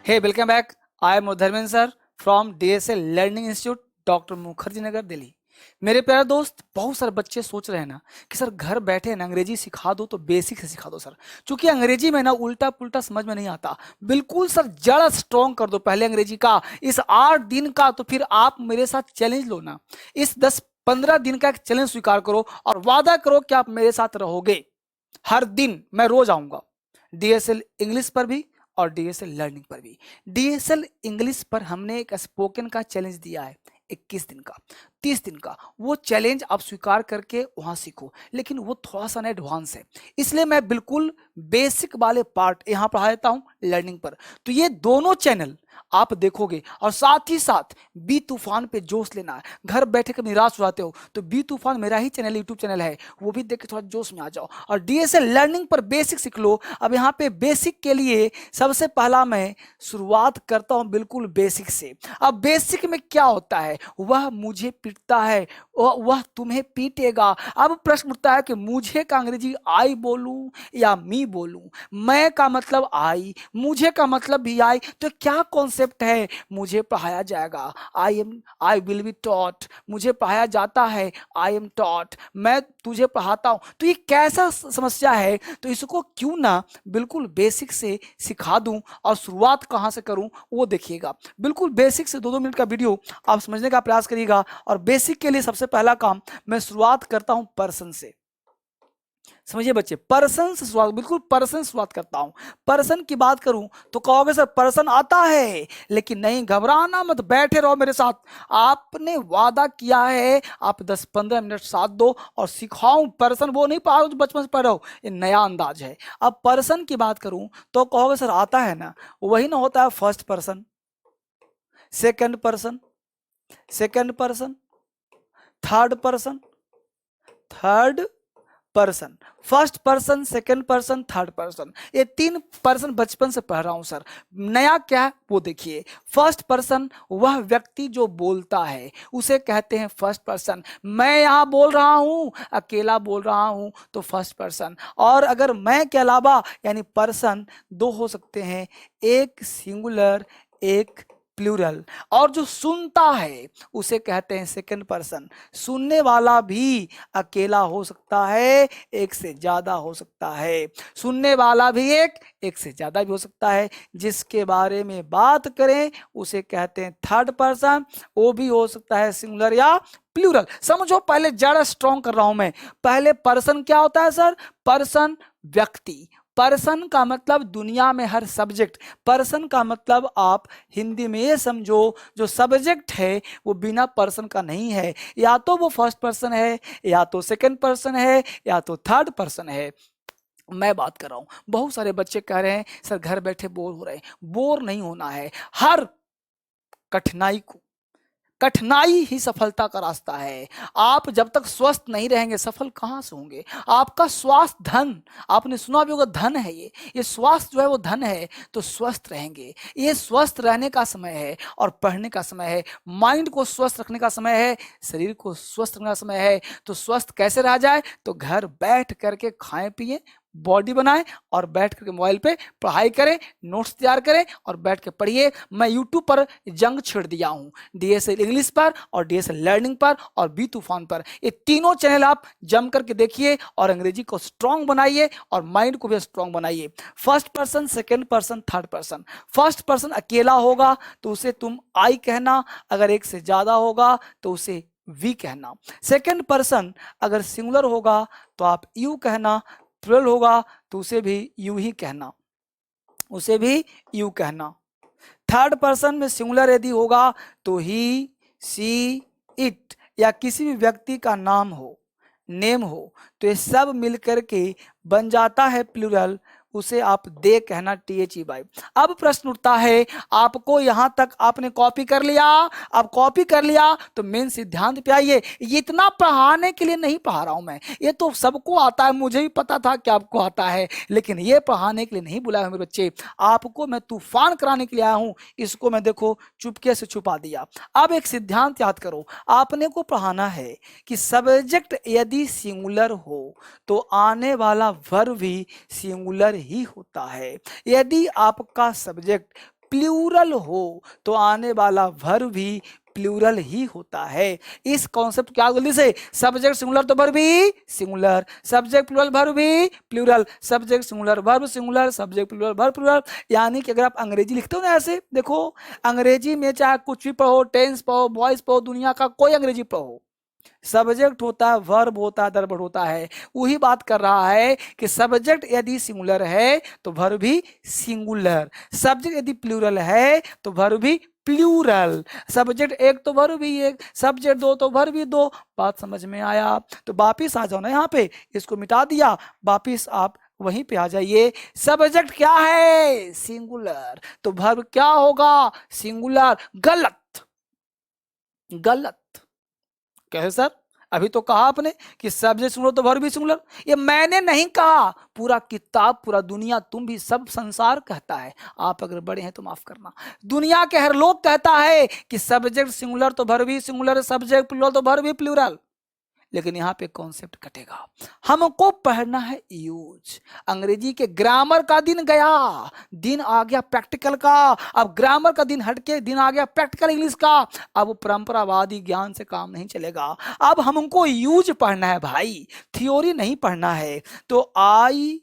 Hey, welcome back. I am Dharmendra sir from DSL Learning Institute, doctor Mukherjee Nagar, Delhi. मेरे प्यारे दोस्त, बहुत सारे बच्चे सोच रहे हैं ना कि सर घर बैठे ना अंग्रेजी सिखा दो तो बेसिक से सिखा दो सर, क्योंकि अंग्रेजी में ना उल्टा पुल्टा समझ में नहीं आता। बिल्कुल सर, जड़ स्ट्रॉन्ग कर दो पहले अंग्रेजी का, इस 8 दिन का। तो फिर आप मेरे साथ चैलेंज लो ना, इस 10-15 दिन का एक चैलेंज स्वीकार करो और वादा करो कि आप मेरे साथ रहोगे। हर दिन मैं रोज आऊंगा, डीएसएल इंग्लिश पर भी और डीएसएल लर्निंग पर भी। डीएसएल इंग्लिश पर हमने एक स्पोकन का चैलेंज दिया है, 21 दिन का, 30 दिन का। वो चैलेंज आप स्वीकार करके वहां सीखो, लेकिन वो थोड़ा सा ना एडवांस है, इसलिए मैं बिल्कुल बेसिक वाले पार्ट यहां पढ़ा देता हूं लर्निंग पर। तो ये दोनों चैनल आप देखोगे और साथ ही साथ बी तूफान पे जोश लेना है। घर बैठे कभी निराश हो जाते हो तो बी तूफान मेरा ही चैनल, यूट्यूब चैनल है, वो भी देख के थोड़ा जोश में आ जाओ और डीएसएल लर्निंग पर बेसिक सीख लो। अब यहाँ पे बेसिक के लिए सबसे पहला मैं शुरुआत करता हूँ बिल्कुल बेसिक से। अब बेसिक में क्या होता है, वह मुझे पीटता है, वह तुम्हें पीटेगा। अब प्रश्न उठता है कि मुझे का अंग्रेजी आई बोलूं या मी बोलूं। मैं का मतलब आई, मुझे का मतलब भी आई। तो क्या कॉन्सेप्ट है, मुझे पढ़ाया जाएगा, आई विल बी टॉट। मुझे पढ़ाया जाता है, आई एम टॉट। मैं तुझे पढ़ाता हूं। तो ये कैसा समस्या है, तो इसको क्यों ना बिल्कुल बेसिक से सिखा दूं और शुरुआत कहां से करूं वो देखिएगा। बिल्कुल बेसिक से 2-2 मिनट का वीडियो आप समझने का प्रयास करिएगा। और बेसिक के लिए सबसे पहला काम मैं शुरुआत करता हूं पर्सन से। समझिए बच्चे, पर्सन से शुरुआत, बिल्कुल पर्सन से शुरुआत करता हूं। पर्सन की बात करूं तो कहोगे सर पर्सन आता है, लेकिन नहीं, घबराना मत, बैठे रहो मेरे साथ। आपने वादा किया है, आप 10-15 मिनट साथ दो और सिखाऊं पर्सन। वो नहीं पढ़ा जो बचपन से पढ़ रहे हो, ये नया अंदाज है। अब पर्सन की बात करूं तो कहोगे सर आता है ना, वही ना होता है first person, second person, second person, third person, third person, first person, second person, third person. ये 3 पर्सन बचपन से पढ़ रहा हूं सर। नया क्या है वो देखिए। फर्स्ट पर्सन वह व्यक्ति जो बोलता है, उसे कहते हैं फर्स्ट पर्सन। मैं यहां बोल रहा हूं, अकेला बोल रहा हूं, तो फर्स्ट पर्सन। और अगर मैं के अलावा यानी पर्सन 2 हो सकते हैं, एक सिंगुलर, एक प्लूरल। और जो सुनता है उसे कहते हैं सेकंड पर्सन। सुनने वाला भी अकेला हो सकता है, एक से ज्यादा हो सकता है। सुनने वाला भी एक से ज्यादा भी हो सकता है। जिसके बारे में बात करें उसे कहते हैं थर्ड पर्सन, वो भी हो सकता है सिंगुलर या प्लूरल। समझो, पहले जरा स्ट्रॉन्ग कर रहा हूं मैं। पहले पर्सन क्या होता है सर, पर्सन व्यक्ति। पर्सन का मतलब दुनिया में हर सब्जेक्ट। पर्सन का मतलब आप हिंदी में ये समझो, जो सब्जेक्ट है वो बिना पर्सन का नहीं है। या तो वो फर्स्ट पर्सन है, या तो सेकंड पर्सन है, या तो थर्ड पर्सन है। मैं बात कर रहा हूं, बहुत सारे बच्चे कह रहे हैं सर घर बैठे बोर हो रहे हैं। बोर नहीं होना है। हर कठिनाई ही सफलता का रास्ता है। आप जब तक स्वस्थ नहीं रहेंगे सफल कहां से होंगे। आपका स्वास्थ्य धन, आपने सुना भी होगा, धन है ये स्वास्थ्य जो है वो धन है। तो स्वस्थ रहेंगे, ये स्वस्थ रहने का समय है और पढ़ने का समय है। माइंड को स्वस्थ रखने का समय है, शरीर को स्वस्थ रखने का समय है। तो स्वस्थ कैसे रहा जाए, तो घर बैठ करके खाएं पिए, बॉडी बनाएं और बैठ करके मोबाइल पे पढ़ाई करें, नोट्स तैयार करें और बैठ के पढ़िए। मैं यूट्यूब पर जंग छेड़ दिया हूं, डीएसएल इंग्लिश पर और डीएसएल लर्निंग पर और बी तूफान पर। ये तीनों चैनल आप जम करके देखिए और अंग्रेजी को स्ट्रांग बनाइए और माइंड को भी स्ट्रांग बनाइए। First person, second person, third person. First person अकेला होगा तो उसे तुम आई कहना, अगर एक से ज्यादा होगा तो उसे वी कहना। सेकंड पर्सन अगर सिंगुलर होगा तो आप यू कहना, प्लूरल होगा तो उसे भी यू ही कहना, उसे भी यू कहना। थर्ड पर्सन में सिंगुलर यदि होगा तो ही, सी, इट या किसी भी व्यक्ति का नाम हो, नेम हो, तो ये सब मिलकर के बन जाता है प्लूरल, उसे आप दे कहना, THEY। अब प्रश्न उठता है, आपको यहां तक आपने कॉपी कर लिया। अब कॉपी कर लिया तो मेन सिद्धांत पे आइए। ये इतना पढ़ाने के लिए नहीं पढ़ा रहा हूं मैं, ये तो सबको आता है, मुझे भी पता था कि आपको आता है, लेकिन ये पढ़ाने के लिए नहीं बुलाया है मेरे बच्चे। आपको मैं तूफान कराने के लिए आया हूं, इसको मैं देखो चुपके से छुपा दिया। अब एक सिद्धांत याद करो, आपने को पढ़ाना है कि सब्जेक्ट यदि सिंगुलर हो तो आने वाला वर्ब भी सिंगुलर ही होता है। यदि आपका सब्जेक्ट प्लूरल हो तो आने वाला वर्ब भी प्लूरल ही होता है। इस कॉन्सेप्ट क्या जल्दी से, सब्जेक्ट सिंगुलर तो वर्ब भी सिंगुलर, सब्जेक्ट प्लूरल वर्ब भी plural, subject singular verb singular, subject plural verb plural. यानी कि अगर आप अंग्रेजी लिखते हो ना ऐसे, देखो अंग्रेजी में चाहे कुछ भी पढ़ो, टेंस पढ़ो, वॉइस पढ़ो, दुनिया का कोई अंग्रेजी पढ़ो, सब्जेक्ट होता है, वर्ब होता है, अदर वर्ब होता है। वही बात कर रहा है कि सब्जेक्ट यदि सिंगुलर है तो वर्ब भी सिंगुलर, सब्जेक्ट यदि प्लूरल है तो वर्ब भी प्लूरल। सब्जेक्ट एक तो वर्ब भी एक, सब्जेक्ट दो तो वर्ब भी दो। बात समझ में आया? तो वापिस आ जाओ ना यहाँ पे, इसको मिटा दिया, वापिस आप वहीं पे आ जाइए। सब्जेक्ट क्या है? सिंगुलर, तो वर्ब क्या होगा? सिंगुलर। गलत, गलत। कैसे सर? अभी तो कहा आपने कि सब्जेक्ट सिंगुलर तो वर्ब भी सिंगुलर। ये मैंने नहीं कहा, पूरा किताब, पूरा दुनिया, तुम भी, सब संसार कहता है। आप अगर बड़े हैं तो माफ करना, दुनिया के हर लोग कहता है कि सब्जेक्ट सिंगुलर तो वर्ब भी सिंगुलर, सब्जेक्ट प्लूरल तो वर्ब भी प्लूरल। लेकिन यहाँ पे कॉन्सेप्ट कटेगा। हमको पढ़ना है यूज। अंग्रेजी के ग्रामर का दिन गया, दिन आ गया प्रैक्टिकल का। अब ग्रामर का दिन हटके दिन आ गया प्रैक्टिकल इंग्लिश का। अब परंपरावादी ज्ञान से काम नहीं चलेगा। अब हमको यूज पढ़ना है भाई, थ्योरी नहीं पढ़ना है। तो आई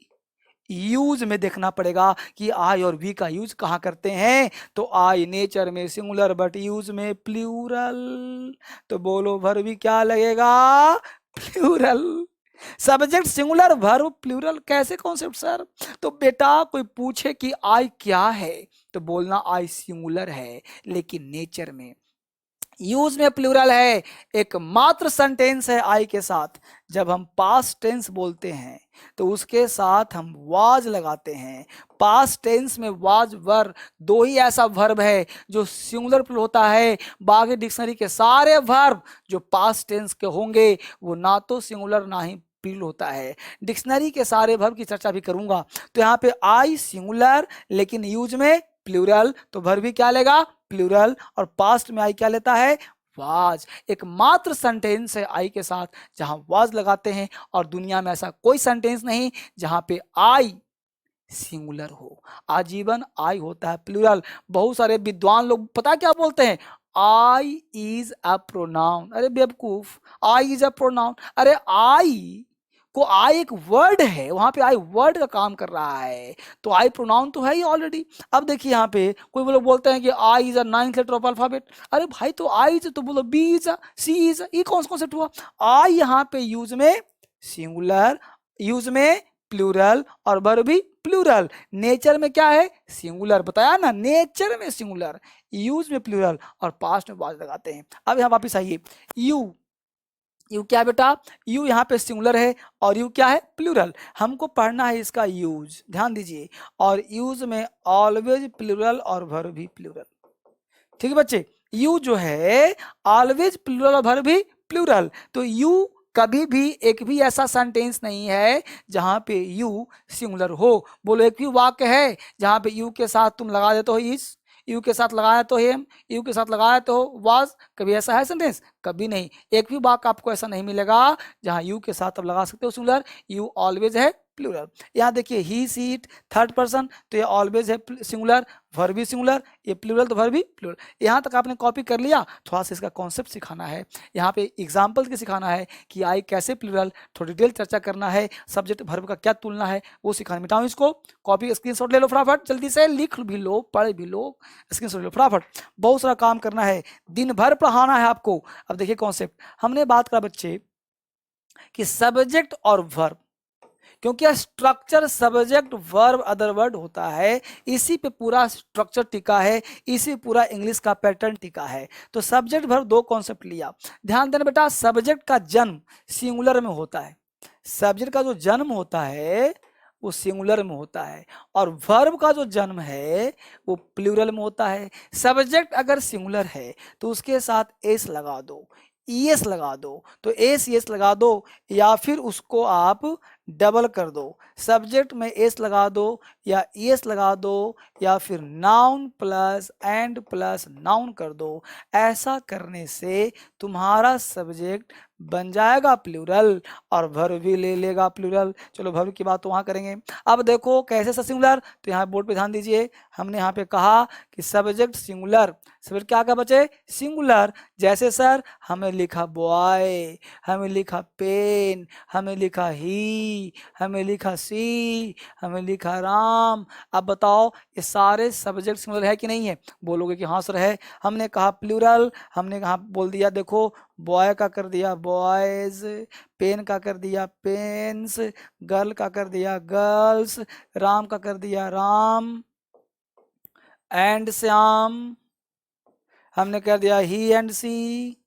यूज में देखना पड़ेगा कि आई और वी का यूज कहाँ करते हैं। तो आई नेचर में सिंगुलर बट यूज में प्लूरल। तो बोलो वर्ब क्या लगेगा? Plural. Subject singular, verb plural, कैसे कॉन्सेप्ट सर? तो बेटा कोई पूछे कि आई क्या है तो बोलना आई सिंगुलर है, लेकिन नेचर में, यूज में प्लूरल है। एक मात्र सेंटेंस है आई के साथ। जब हम पास्ट टेंस बोलते हैं तो उसके साथ हम वाज लगाते हैं। पास्ट टेंस में वाज वर दो ही ऐसा वर्ब है जो सिंगुलर प्लूरल होता है। बाकी डिक्शनरी के सारे वर्ब जो पास्ट टेंस के होंगे वो ना तो सिंगुलर ना ही प्लूरल होता है। डिक्शनरी के सारे वर्ब की चर्चा भी करूंगा। तो यहाँ पे आई सिंगुलर लेकिन यूज में प्लूरल, तो वर्ब भी क्या लेगा? प्लूरल। और पास्ट में आई क्या लेता है? वाज। एक मात्र सेंटेंस है आई के साथ जहां वाज लगाते हैं, और दुनिया में ऐसा कोई सेंटेंस नहीं जहां पे आई सिंगुलर हो। आजीवन आई होता है प्लूरल। बहुत सारे विद्वान लोग पता क्या बोलते हैं? आई इज अ प्रोनाउन। अरे बेवकूफ, आई इज अ प्रोनाउन। अरे आई को, आई एक वर्ड है, वहां पे आई वर्ड का काम कर रहा है, तो आई प्रोनाउन तो है ही ऑलरेडी। अब देखिए यहाँ पे कोई लोग बोलते हैं कि I is a 9th letter of alphabet. अरे भाई तो आई इज तो बोलो बी इज, सी इज, ये कौन सा कॉन्सेप्ट हुआ? आई यहाँ पे यूज में सिंगुलर, यूज में प्लूरल, और वर्ब भी प्लूरल। नेचर में क्या है? सिंगुलर। बताया ना, नेचर में सिंगुलर, यूज में प्लूरल, और पास्ट में वाज लगाते हैं। अब यहाँ वापिस आइए, यू, यू क्या बेटा? यू यहाँ पे सिंगुलर है और यू क्या है? प्लूरल। हमको पढ़ना है इसका यूज, ध्यान दीजिए। और यूज में ऑलवेज प्लूरल और वर्ब भी प्लूरल। ठीक है बच्चे, यू जो है ऑलवेज प्लूरल और वर्ब भी प्लूरल। तो यू कभी भी एक भी ऐसा सेंटेंस नहीं है जहां पे यू सिंगुलर हो। बोलो एक भी वाक्य है जहां पे यू के साथ तुम लगा देते हो इस, यू के साथ लगाया तो हेम, यू के साथ लगाया तो वाज, कभी ऐसा है सेंटेंस? कभी नहीं। एक भी वाक्य आपको ऐसा नहीं मिलेगा जहां यू के साथ आप लगा सकते हो सिंगुलर। यू ऑलवेज है प्लूरल। यहाँ देखिए ही सी इट, थर्ड पर्सन, तो ये ऑलवेज है सिंगुलर, वर्ब भी सिंगुलर, ये प्लूरल तो वर्ब भी प्लूरल। यहाँ तक आपने कॉपी कर लिया। थोड़ा सा इसका कॉन्सेप्ट सिखाना है, यहाँ पे एग्जाम्पल के सिखाना है कि आई कैसे प्लूरल, थोड़ी डिटेल चर्चा करना है, सब्जेक्ट वर्ब का क्या तुलना है वो सिखाना। मिटाऊँ इसको, कॉपी स्क्रीनशॉट ले लो फटाफट, जल्दी से लिख भी लो, पढ़ भी लो, स्क्रीनशॉट ले लो फटाफट। बहुत सारा काम करना है, दिन भर पढ़ाना है आपको। अब देखिए कॉन्सेप्ट, हमने बात करा बच्चे कि सब्जेक्ट और वर्ब, क्योंकि structure subject verb other word होता है, इसी पे पूरा स्ट्रक्चर टिका है, इसी पूरा इंग्लिश का पैटर्न टिका है। तो सब्जेक्ट वर्ब दो कॉन्सेप्ट लिया। ध्यान देना बेटा, सब्जेक्ट का जन्म सिंगुलर में होता है, सब्जेक्ट का जो जन्म होता है वो सिंगुलर में होता है, और वर्ब का जो जन्म है वो प्लूरल में होता है। सब्जेक्ट अगर सिंगुलर है तो उसके साथ एस लगा दो, ईएस लगा दो, तो एस एस लगा दो, या फिर उसको आप डबल कर दो, सब्जेक्ट में एस लगा दो या एस लगा दो या फिर noun plus and plus noun कर दो। ऐसा करने से तुम्हारा सब्जेक्ट बन जाएगा प्लूरल और वर्ब भी ले लेगा प्लूरल। चलो वर्ब की बात तो वहां करेंगे। अब देखो कैसे सा सिंगुलर, तो यहाँ बोर्ड पे ध्यान दीजिए, हमने यहाँ पे कहा कि सब्जेक्ट सिंगुलर, सब्जेक्ट क्या बचे, सिंगुलर। जैसे सर हमें लिखा बॉय, हमें लिखा पेन, हमें लिखा ही, हमें लिखा सी, हमें लिखा राम। अब बताओ ये सारे सब्जेक्ट सिंगुलर है कि नहीं है? बोलोगे कि हाँ सर है। हमने कहा प्लूरल, हमने कहा बोल दिया, देखो बॉय का कर दिया बॉयज, पेन का कर दिया पेन्स, गर्ल का कर दिया गर्ल्स, राम का कर दिया राम, एंड श्याम हमने कर दिया ही एंड सी।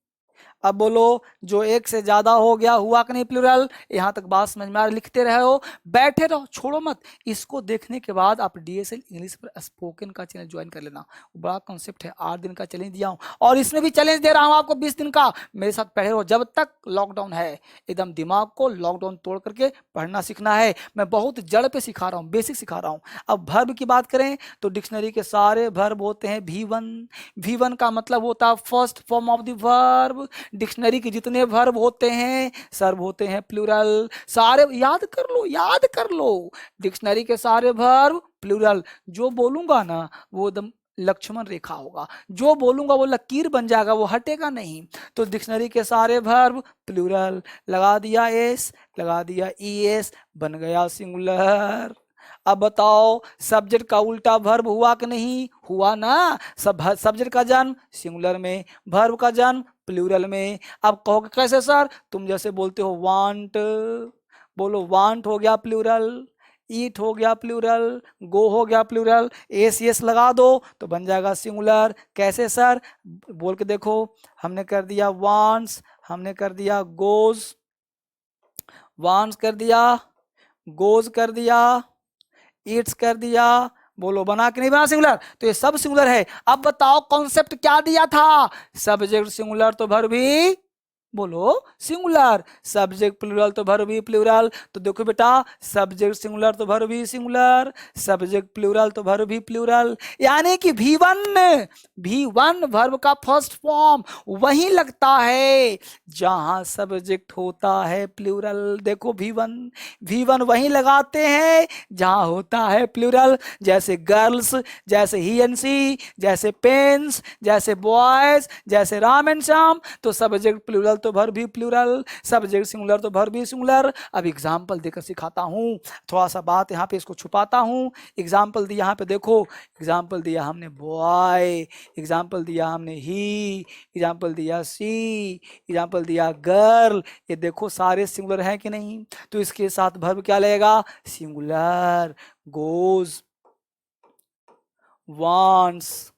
अब बोलो जो एक से ज्यादा हो गया हुआ कि नहीं प्लूरल? यहां तक बात समझ में आ रही? लिखते रहो, बैठे रहो, छोड़ो मत। इसको देखने के बाद आप डीएसएल इंग्लिश पर स्पोकन का चैनल ज्वाइन कर लेना। बड़ा कॉन्सेप्ट है, 8 दिन का चैलेंज दिया हूं और इसमें भी चैलेंज दे रहा हूं आपको 20 दिन का। मेरे साथ पढ़े रहो जब तक लॉकडाउन है। एकदम दिमाग को लॉकडाउन तोड़ करके पढ़ना सीखना है। मैं बहुत जड़ पे सिखा रहा हूँ, बेसिक सिखा रहा हूँ। अब वर्ब की बात करें तो डिक्शनरी के सारे वर्ब होते हैं V1। V1 का मतलब होता है first form of the verb. Dictionary के जितने वर्ब होते हैं सर्व होते हैं प्लूरल। सारे याद कर लो, याद कर लो, डिक्शनरी के सारे वर्ब प्लूरल। जो बोलूंगा ना वो एकदम लक्ष्मण रेखा होगा, जो बोलूंगा वो लकीर बन जाएगा, वो हटेगा नहीं। तो डिक्शनरी के सारे वर्ब प्लूरल, लगा दिया एस, लगा दिया ईएस, बन गया सिंगुलर। अब बताओ सब्जेक्ट का उल्टा वर्ब हुआ कि नहीं? हुआ ना। सब्जेक्ट का जन्म सिंगुलर में, वर्ब का जन्म प्लूरल में। अब कहोगे कैसे सर? तुम जैसे बोलते हो वांट, बोलो वांट हो गया प्लूरल, ईट हो गया प्लूरल, गो हो गया प्लूरल, एस यस लगा दो तो बन जाएगा सिंगुलर। कैसे सर? बोल के देखो, हमने कर दिया वांट्स, हमने कर दिया गोज, वांट्स कर दिया, गोज कर दिया, ईट्स कर दिया। बोलो बना कि नहीं बना सिंगुलर? तो ये सब सिंगुलर है। अब बताओ कॉन्सेप्ट क्या दिया था? सब्जेक्ट सिंगुलर तो वर्ब भी, बोलो सिंगुलर, सब्जेक्ट प्लूरल तो वर्ब भी प्लूरल। तो देखो बेटा, सब्जेक्ट सिंगुलर तो वर्ब भी सिंगुलर, सब्जेक्ट प्लूरल तो वर्ब भी प्लूरल। यानी कि V1 वर्ब का फर्स्ट फॉर्म वही लगता है जहां सब्जेक्ट होता है प्लूरल। देखो V1 वही लगाते हैं जहां होता है प्लूरल। जैसे गर्ल्स, जैसे ही एंड सी, जैसे पेन्स, जैसे बॉयज, जैसे राम एंड श्याम। तो सब्जेक्ट प्लूरल तो वर्ब भी प्लूरल, सब्जेक्ट सिंगुलर तो वर्ब भी सिंगुलर। अब एग्जांपल देकर सिखाता हूं, थोड़ा सा बात यहाँ पे इसको छुपाता हूं। एग्जांपल दिया यहाँ पे, देखो एग्जांपल दिया हमने बॉय, एग्जांपल दिया हमने ही, एग्जांपल दिया सी, एग्जांपल दिया गर्ल। ये देखो सारे सिंगुलर हैं कि नहीं? तो इसके साथ वर्ब क्या लगेगा? सिंगुलर। Goes, wants,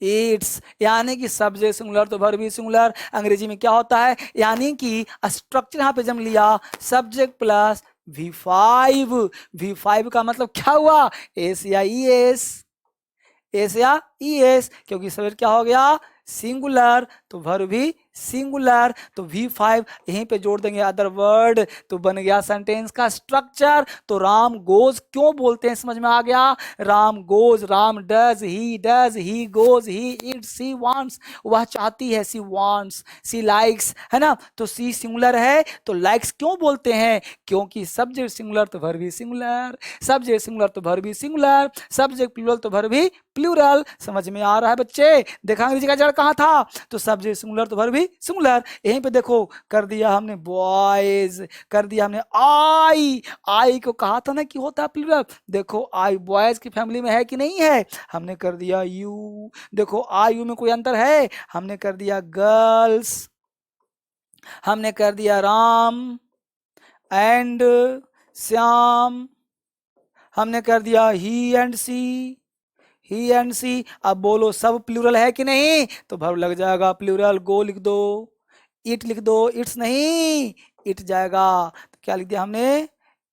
Yeats. यानी कि सब्जेक्ट सिंगुलर तो वर्ब भी सिंगुलर। अंग्रेजी में क्या होता है? यानी कि स्ट्रक्चर यहाँ पे जम लिया, सब्जेक्ट प्लस V5 का मतलब क्या हुआ? एस या ई एस, एस या ई एस, क्योंकि सब्जेक्ट क्या हो गया? सिंगुलर, तो वर्ब भी सिंगुलर। तो V5 यहीं पे जोड़ देंगे अदर वर्ड, तो बन गया सेंटेंस का स्ट्रक्चर। तो राम गोज क्यों बोलते हैं समझ में आ गया? Ram goes, Ram does, he goes, he it's, C wants, वह चाहती है, सी वांट्स, सी लाइक्स, है ना। तो सी सिंगुलर है तो लाइक्स क्यों बोलते हैं? क्योंकि सब्जेक्ट सिंगुलर तो वर्ब भी सिंगुलर, सब्जेक्ट सिंगुलर तो वर्ब भी सिंगुलर, सब्जेक्ट प्लूरल तो वर्ब भी प्लूरल। समझ में आ रहा है बच्चे? देखा अंग्रेजी का जड़ कहाँ था? तो सब्जेक्ट सिंगुलर तो वर्ब भी सिंगुलर। यहीं पे देखो कर दिया हमने बॉयज, कर दिया हमने आई को कहा था ना कि होता है प्लूरल। देखो आई बॉयज की फैमिली में है कि नहीं है? हमने कर दिया यू। देखो आई यू में कोई अंतर है? हमने कर दिया गर्ल्स, हमने कर दिया राम एंड श्याम, हमने कर दिया ही एंड सी, ही एंड सी। अब बोलो सब प्लूरल है कि नहीं? तो वर्ब लग जाएगा प्लूरल। गो लिख दो, इट लिख दो, इट्स नहीं, इट जाएगा। तो क्या लिख दिया हमने?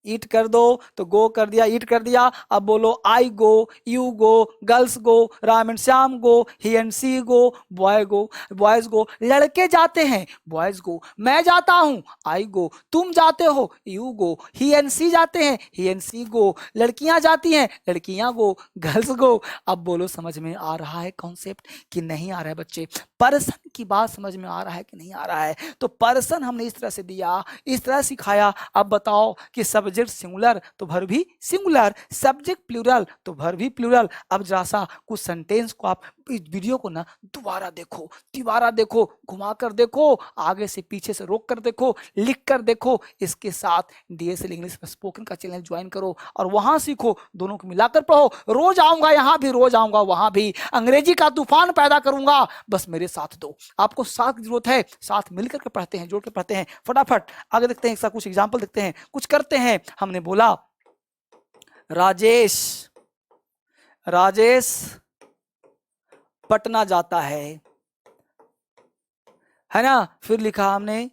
ईट कर दो तो गो कर दिया, ईट कर दिया। अब बोलो I go, you go, girls go, Ram and Shyam go, he and she go, boy go, boys go, लड़के जाते हैं, बॉयज गो, मैं जाता हूं, आई गो, तुम जाते हो, यू गो, ही एंड सी जाते हैं, ही एंड सी गो, लड़कियां जाती हैं, लड़कियां गो, गर्ल्स गो। अब बोलो समझ में आ रहा है कॉन्सेप्ट कि नहीं आ रहा है बच्चे? पर्सन की बात समझ में आ रहा है कि नहीं आ रहा है? तो पर्सन हमने इस तरह से दिया, इस तरह सिखाया। अब बताओ कि सब्जेक्ट सिंगुलर तो वर्ब भी सिंगुलर, सब्जेक्ट प्लूरल तो वर्ब भी प्लूरल। अब जरा सा कुछ सेंटेंस को आप इस वीडियो को ना दोबारा देखो, तिबारा देखो, घुमा कर देखो, आगे से पीछे से रोक कर देखो, लिख कर देखो। इसके साथ डीएसएल इंग्लिश स्पोकन का चैनल ज्वाइन करो और वहां सीखो, दोनों को मिलाकर पढ़ो। रोज आऊंगा यहाँ भी, रोज आऊंगा वहां भी, अंग्रेजी का तूफान पैदा करूंगा, बस मेरे साथ दो। आपको साथ की जरूरत है, साथ मिलकर के पढ़ते हैं, जोड़ के पढ़ते हैं। फटाफट आगे देखते हैं, कुछ एग्जाम्पल देखते हैं, कुछ करते हैं। हमने बोला राजेश, राजेश पटना जाता है ना। फिर लिखा हमने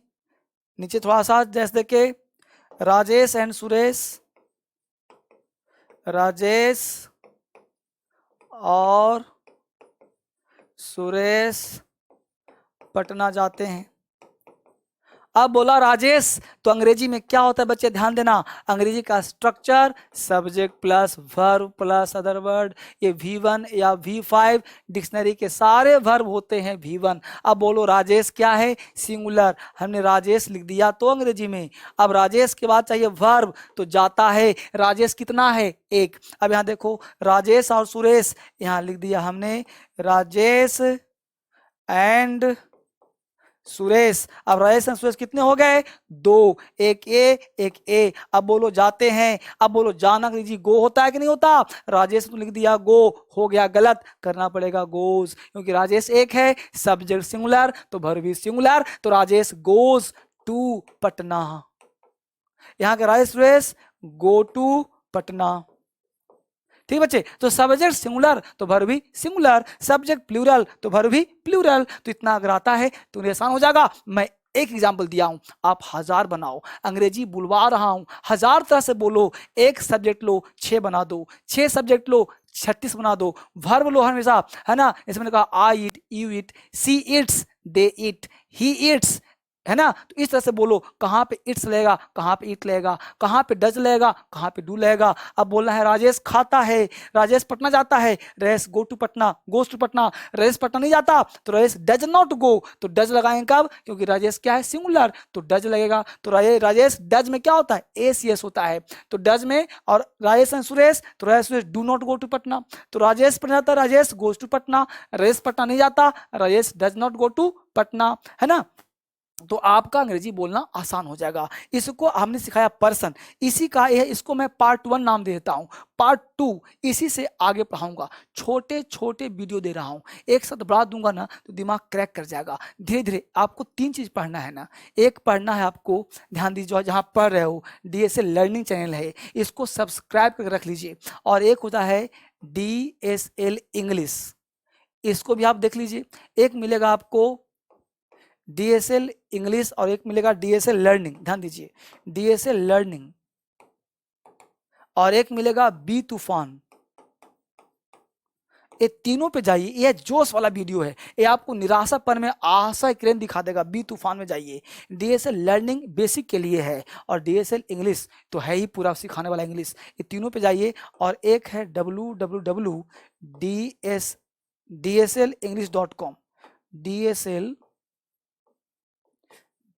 नीचे थोड़ा सा जैसे देखे, राजेश एंड सुरेश, राजेश और सुरेश पटना जाते हैं। अब बोला राजेश, तो अंग्रेजी में क्या होता है बच्चे, ध्यान देना। अंग्रेजी का structure subject plus verb plus other word, ये V1 या V5 डिक्शनरी के सारे वर्ब होते हैं V1। अब बोलो राजेश क्या है, सिंगुलर, हमने राजेश लिख दिया तो अंग्रेजी में। अब राजेश के बाद चाहिए वर्ब, तो जाता है, राजेश कितना है, एक। अब यहाँ देखो राजेश और सुरेश, यहाँ लिख दिया हमने राजेश एंड सुरेश। अब राजेश एंड सुरेश कितने हो गए, दो, एक ए एक ए। अब बोलो जाते हैं, अब बोलो जाना अंग्रेजी गो होता है कि नहीं होता, राजेश तो लिख दिया गो, हो गया गलत, करना पड़ेगा गोज, क्योंकि राजेश एक है, सब्जेक्ट सिंगुलर तो वर्ब भी सिंगुलर, तो राजेश गोज टू पटना। यहाँ के राजेश सुरेश गो टू पटना। ठीक बच्चे, तो सब्जेक्ट सिंगुलर तो वर्ब भी सिंगुलर, सब्जेक्ट प्लूरल तो वर्ब भी प्लूरल। तो इतना अगर आता है तो आसान हो जाएगा। मैं एक एग्जाम्पल दिया हूं, आप 1000 बनाओ। अंग्रेजी बुलवा रहा हूं, 1000 तरह से बोलो। एक सब्जेक्ट लो 6 बना दो, 6 सब्जेक्ट लो 36 बना दो। वर्ब लो हमेशा, है ना। इसमें कहा I eat, you eat, she eats, they eat, he eats, है ना। तो इस तरह से बोलो, कहाँ पे इट्स लगेगा, कहाँ पे इट लगेगा, कहाँ पे डज लगेगा, कहाँ पे डू लगेगा। अब बोलना है राजेश खाता है, राजेश पटना जाता है, रेस go to Patna, goes to Patna. रेस पटना नहीं जाता तो रेस डज नॉट गो, तो डज लगाएंगे कब, क्योंकि राजेश क्या है, सिंगुलर, तो डज लगेगा। तो राजेश डज में क्या होता है, एस यस होता है, तो डज में। और राजेश एंड सुरेश, तो Rajesh Suresh do not go to Patna, तो राजेश पटना जाता है, राजेश गोज टू पटना। रेस पटना नहीं जाता, Rajesh does not go to Patna, है ना। तो आपका अंग्रेजी बोलना आसान हो जाएगा। इसको हमने सिखाया पर्सन, इसी का इसको मैं पार्ट 1 नाम दे देता हूं, पार्ट 2 इसी से आगे पढ़ाऊंगा। छोटे छोटे वीडियो दे रहा हूं, एक साथ बढ़ा दूंगा ना तो दिमाग क्रैक कर जाएगा। धीरे धीरे आपको 3 चीज पढ़ना है ना। एक पढ़ना है आपको, ध्यान दीजिए जहां पढ़ रहे हो, डीएसएल लर्निंग चैनल है, इसको सब्सक्राइब करके रख लीजिए। और एक होता है डीएसएल इंग्लिश, इसको भी आप देख लीजिए। एक मिलेगा आपको डीएसएल इंग्लिश और एक मिलेगा डीएसएल लर्निंग, ध्यान दीजिए, डीएसएल लर्निंग, और एक मिलेगा बी तूफान। ये तीनों पे जाइए, ये जोश वाला वीडियो है, ये आपको निराशापन में आशा किरण दिखा देगा। बी तूफान में जाइए, डीएसएल लर्निंग बेसिक के लिए है, और डीएसएल इंग्लिश तो है ही पूरा सिखाने वाला इंग्लिश, ये तीनों पे जाइए। और एक है www.dsleenglish.com,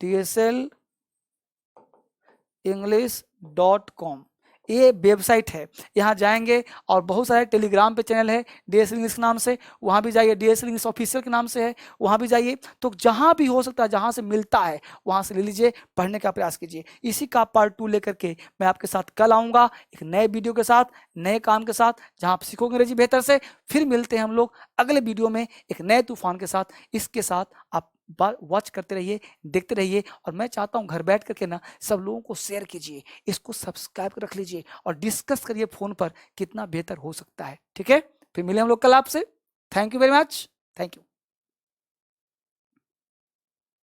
dsleenglish.com, ये वेबसाइट है। यहाँ जाएंगे और बहुत सारे टेलीग्राम पे चैनल है डीएसएल इंग्लिश के नाम से, वहाँ भी जाइए। डीएसएल इंग्लिश ऑफिशियल के नाम से है, वहाँ भी जाइए। तो जहाँ भी हो सकता है, जहाँ से मिलता है वहाँ से ले लीजिए, पढ़ने का प्रयास कीजिए। इसी का पार्ट 2 लेकर के मैं आपके साथ कल आऊँगा एक नए वीडियो के साथ, नए काम के साथ, जहाँ आप सीखोगे अंग्रेजी बेहतर से। फिर मिलते हैं हम लोग अगले वीडियो में एक नए तूफान के साथ। इसके साथ आप वॉच करते रहिए, देखते रहिए। और मैं चाहता हूं घर बैठ करके ना सब लोगों को शेयर कीजिए, इसको सब्सक्राइब कर रख लीजिए और डिस्कस करिए फोन पर कितना बेहतर हो सकता है। ठीक है, फिर मिले हम लोग कल आपसे। Thank you very much, thank you.